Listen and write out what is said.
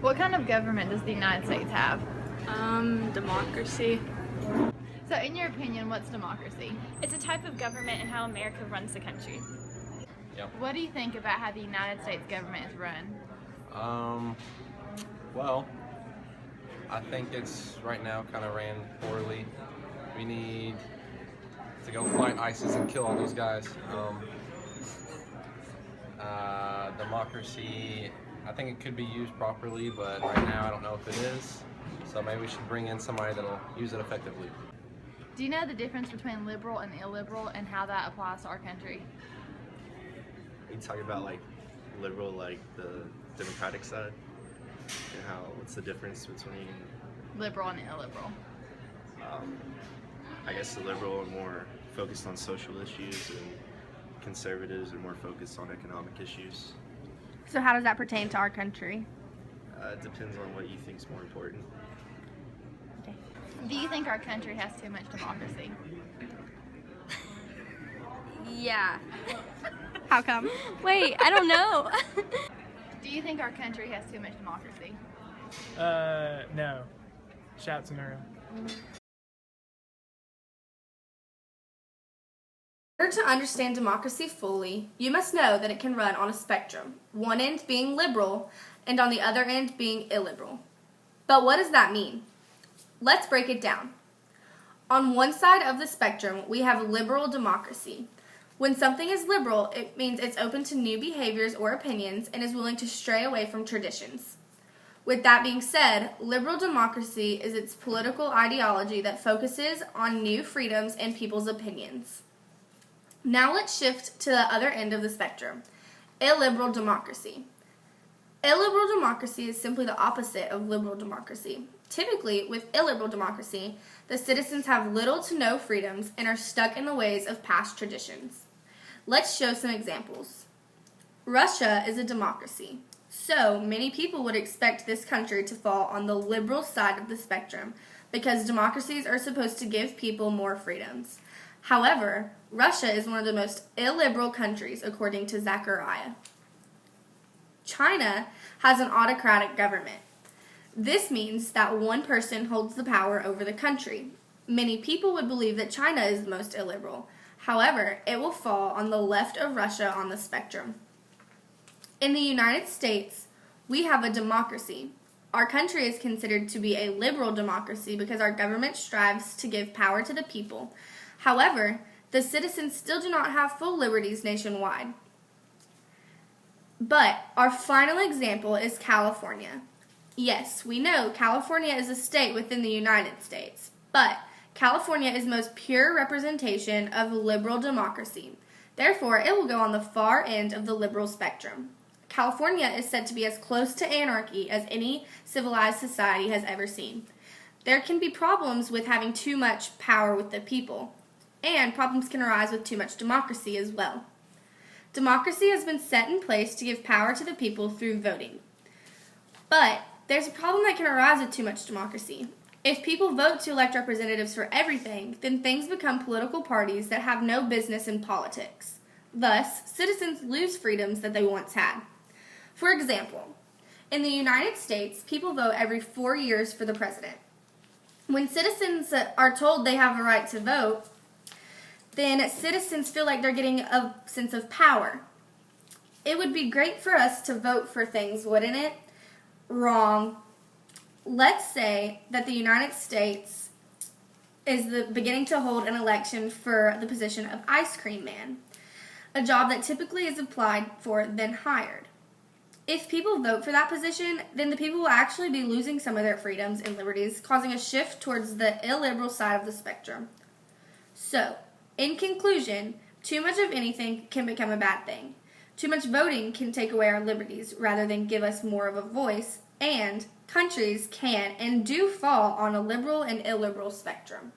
What kind of government does the United States have? Democracy. So in your opinion, what's democracy? It's a type of government and how America runs the country. What do you think about how the United States government is run? Well, I think it's right now kind of ran poorly. We need to go fight ISIS and kill all those guys. Democracy, I think it could be used properly, but right now I don't know if it is. So maybe we should bring in somebody that'll use it effectively. Do you know the difference between liberal and illiberal and how that applies to our country? You talking about like liberal, like the Democratic side, and what's the difference between? Liberal and illiberal. I guess the liberal are more focused on social issues, and conservatives are more focused on economic issues. So how does that pertain to our country? It depends on what you think is more important. Do you think our country has too much democracy? Yeah. How come? Wait, I don't know. Do you think our country has too much democracy? No. Shouts and Earl. In order to understand democracy fully, you must know that it can run on a spectrum, one end being liberal and on the other end being illiberal. But what does that mean? Let's break it down. On one side of the spectrum, we have liberal democracy. When something is liberal, it means it's open to new behaviors or opinions and is willing to stray away from traditions. With that being said, liberal democracy is its political ideology that focuses on new freedoms and people's opinions. Now let's shift to the other end of the spectrum, illiberal democracy. Illiberal democracy is simply the opposite of liberal democracy. Typically, with illiberal democracy, the citizens have little to no freedoms and are stuck in the ways of past traditions. Let's show some examples. Russia is a democracy, so many people would expect this country to fall on the liberal side of the spectrum because democracies are supposed to give people more freedoms. However, Russia is one of the most illiberal countries according to Zachariah. China has an autocratic government. This means that one person holds the power over the country. Many people would believe that China is the most illiberal. However, it will fall on the left of Russia on the spectrum. In the United States, we have a democracy. Our country is considered to be a liberal democracy because our government strives to give power to the people. However, the citizens still do not have full liberties nationwide. But our final example is California. Yes, we know California is a state within the United States, but California is the most pure representation of liberal democracy. Therefore, it will go on the far end of the liberal spectrum. California is said to be as close to anarchy as any civilized society has ever seen. There can be problems with having too much power with the people, and problems can arise with too much democracy as well. Democracy has been set in place to give power to the people through voting. But there's a problem that can arise with too much democracy. If people vote to elect representatives for everything, then things become political parties that have no business in politics. Thus, citizens lose freedoms that they once had. For example, in the United States, people vote every 4 years for the president. When citizens are told they have a right to vote, then citizens feel like they're getting a sense of power. It would be great for us to vote for things, wouldn't it? Wrong. Let's say that the United States is beginning to hold an election for the position of ice cream man, a job that typically is applied for then hired. If people vote for that position, then the people will actually be losing some of their freedoms and liberties, causing a shift towards the illiberal side of the spectrum. So, in conclusion, too much of anything can become a bad thing. Too much voting can take away our liberties rather than give us more of a voice, and countries can and do fall on a liberal and illiberal spectrum.